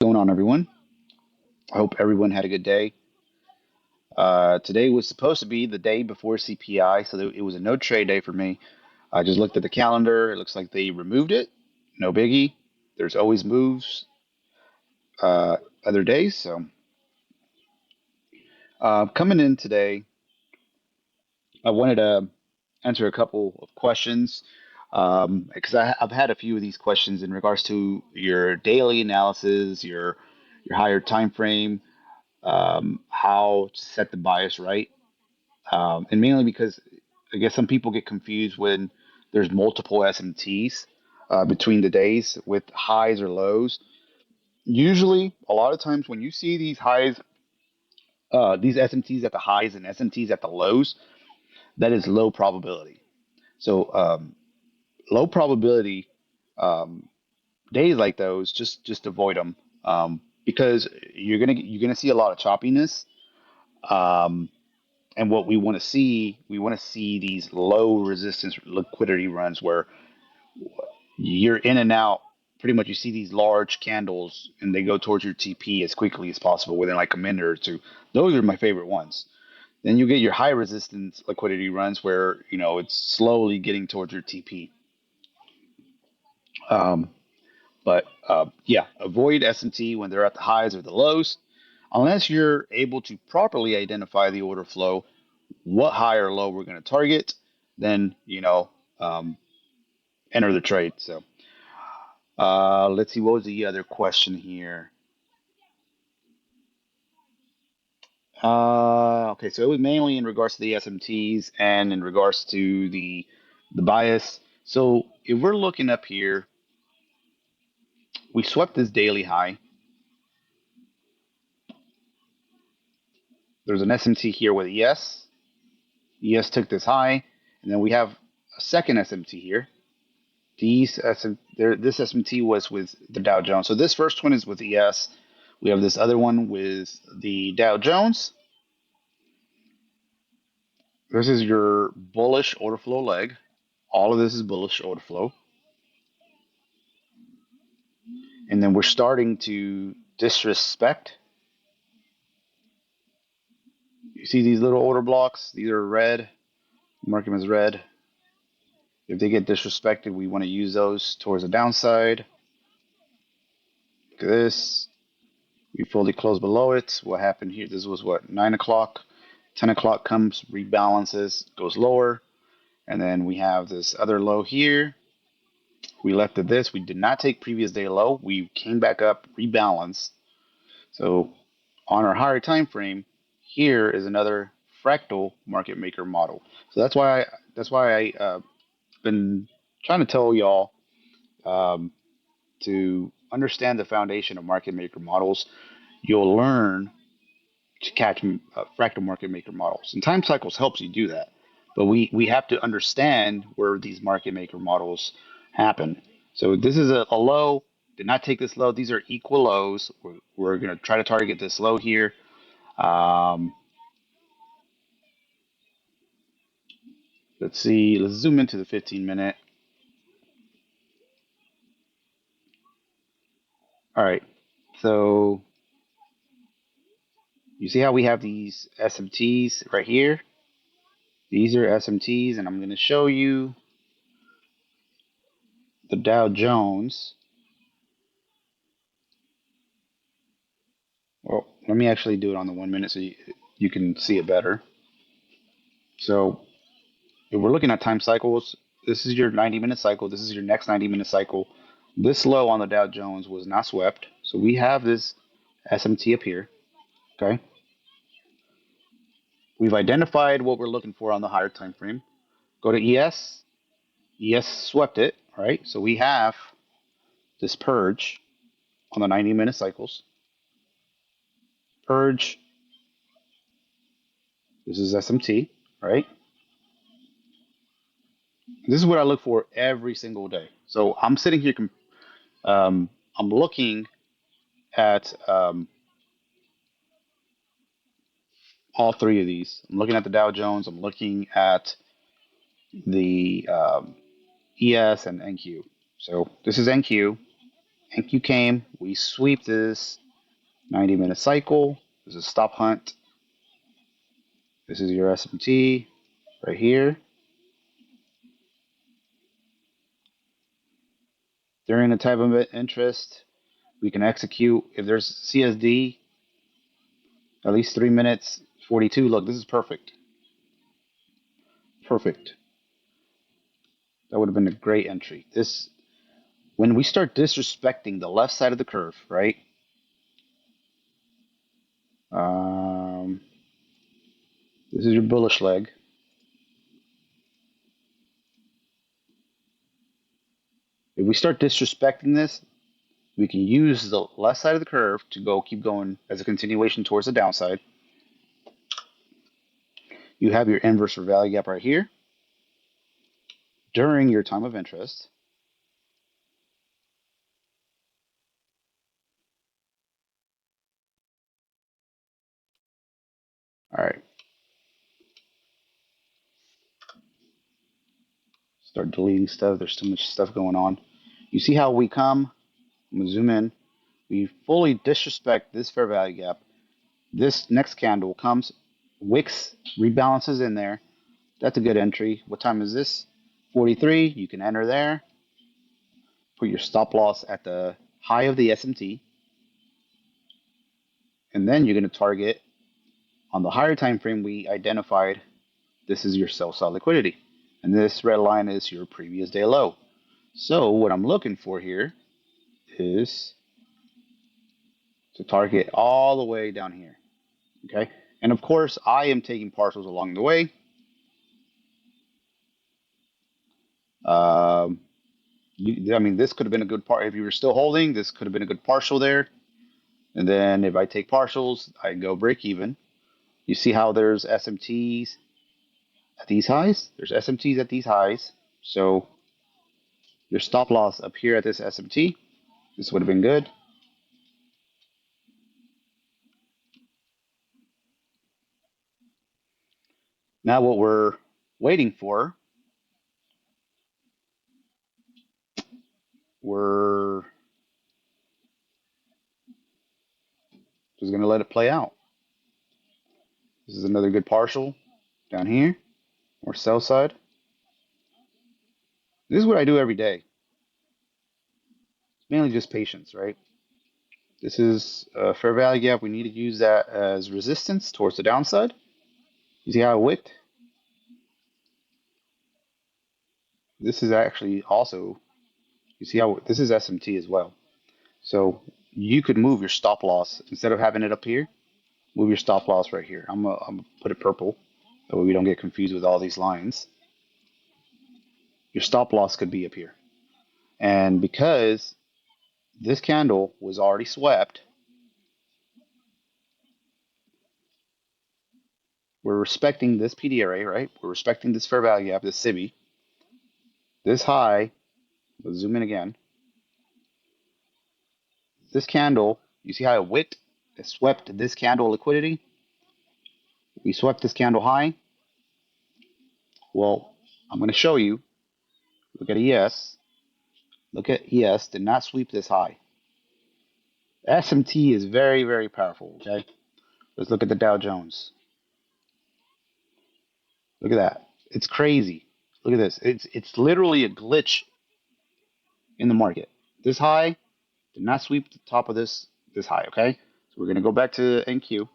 Going on, everyone? I hope everyone had a good day. Today was supposed to be the day before CPI, so it was a no trade day for me. I just looked at the calendar. It looks like they removed it. No biggie. There's always moves uh, other days. So coming in today, I wanted to answer a couple of questions because I've had a few of these questions in regards to your daily analysis, your higher time frame, how to set the bias right. And mainly because I guess some people get confused when there's multiple SMTs between the days with highs or lows. Usually, a lot of times when you see these highs, these SMTs at the highs and SMTs at the lows, that is low probability. So low probability um, days like those, just avoid them because you're gonna see a lot of choppiness. Um, And what we want to see these low resistance liquidity runs where you're in and out. Pretty much, you see these large candles and they go towards your TP as quickly as possible within like a minute or two. Those are my favorite ones. Then you get your high resistance liquidity runs where it's slowly getting towards your TP. Um, but yeah, avoid S&T when they're at the highs or the lows, unless you're able to properly identify the order flow, what high or low we're going to target, then um, enter the trade. So let's see, what was the other question here? Okay, so it was mainly in regards to the SMTs and in regards to the bias. So if we're looking up here, we swept this daily high. There's an SMT here with ES. ES took this high, and then we have a second SMT here. This SMT was with the Dow Jones. So this first one is with ES. We have this other one with the Dow Jones. This is your bullish order flow leg. All of this is bullish order flow. And then we're starting to disrespect. You see these little order blocks? These are red. Mark them as red. If they get disrespected, we want to use those towards the downside. Look at this. We fully closed below it. What happened here? This was what? 9 o'clock. 10 o'clock comes, rebalances, goes lower. And then we have this other low here. We left at this. We did not take previous day low. We came back up, rebalanced. So on our higher time frame, here is another fractal market maker model. So that's why I been trying to tell y'all um, to understand the foundation of market maker models. You'll learn to catch fractal market maker models, and time cycles helps you do that. But we have to understand where these market maker models happen. So this is a low. Did not take this low. These are equal lows. We're going to try to target this low here. Um, let's see. Let's zoom into the 15-minute. All right. So you see how we have these SMTs right here? These are SMTs, and I'm going to show you the Dow Jones. Well, let me actually do it on the 1 minute so you can see it better. So if we're looking at time cycles, this is your 90-minute cycle. This is your next 90-minute cycle. This low on the Dow Jones was not swept. So we have this SMT up here. Okay. We've identified what we're looking for on the higher time frame. Go to ES. ES swept it. All right. So we have this purge on the 90-minute cycles. Purge. This is SMT. Right. This is what I look for every single day. So I'm sitting here. I'm looking at all three of these. I'm looking at the Dow Jones. I'm looking at the ES and NQ. So this is NQ. NQ came. We sweep this 90-minute cycle. This is stop hunt. This is your SMT right here. During the type of interest, we can execute. If there's CSD, at least 3 minutes 42. Look, this is perfect. Perfect. That would have been a great entry. This, when we start disrespecting the left side of the curve, right? Um, this is your bullish leg. If we start disrespecting this, we can use the left side of the curve to keep going as a continuation towards the downside. You have your inverse for value gap right here during your time of interest. All right. Start deleting stuff. There's too much stuff going on. You see how we come? I'm gonna zoom in. We fully disrespect this fair value gap. This next candle comes, wicks, rebalances in there. That's a good entry. What time is this? 43. You can enter there. Put your stop loss at the high of the SMT. And then you're going to target on the higher time frame we identified. This is your sell side liquidity. And this red line is your previous day low. So what I'm looking for here is to target all the way down here. Okay. And of course, I am taking partials along the way. Um, I mean, this could have been a good part. If you were still holding, this could have been a good partial there. And then if I take partials, I go break even. You see how there's SMTs at these highs? There's SMTs at these highs. So your stop loss up here at this SMT, this would have been good. Now what we're waiting for, we're just going to let it play out. This is another good partial down here, or sell side. This is what I do every day. It's mainly just patience, right? This is a fair value gap. We need to use that as resistance towards the downside. You see how it wicked? This is actually also, you see how this is SMT as well. So you could move your stop loss instead of having it up here. Move your stop loss right here. I'm gonna put it purple, that way we don't get confused with all these lines. Your stop loss could be up here, and because this candle was already swept, we're respecting this PDRA, right? We're respecting this fair value gap, this SIBI, this high. Let's zoom in again. This candle, you see how it wicked? It swept this candle liquidity. We swept this candle high. Well, I'm going to show you. Look at ES. Look at ES. Did not sweep this high. SMT is very, very powerful. Okay. Let's look at the Dow Jones. Look at that. It's crazy. Look at this. It's literally a glitch in the market. This high did not sweep the top of this high. Okay. So we're going to go back to NQ.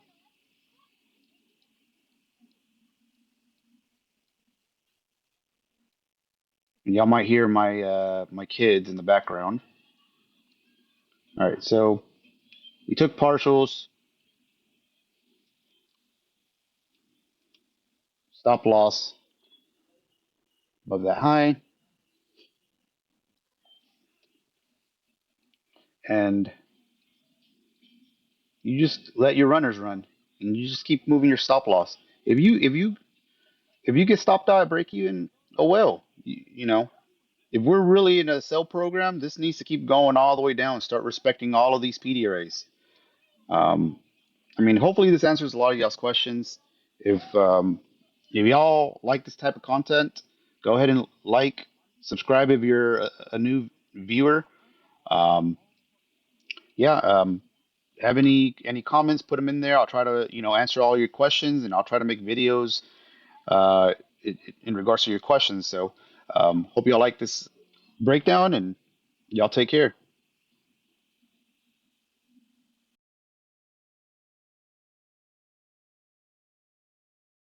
And y'all might hear my kids in the background. All right, so we took partials, stop loss above that high, and you just let your runners run, and you just keep moving your stop loss. If you get stopped out at break even, oh well. You know, if we're really in a sell program, this needs to keep going all the way down. Start respecting all of these PDRAs. Um, I mean, hopefully this answers a lot of y'all's questions. If y'all like this type of content, go ahead and like, subscribe if you're a new viewer. Um, Yeah. Have any comments? Put them in there. I'll try to answer all your questions, and I'll try to make videos uh, in regards to your questions. So hope y'all like this breakdown, and y'all take care.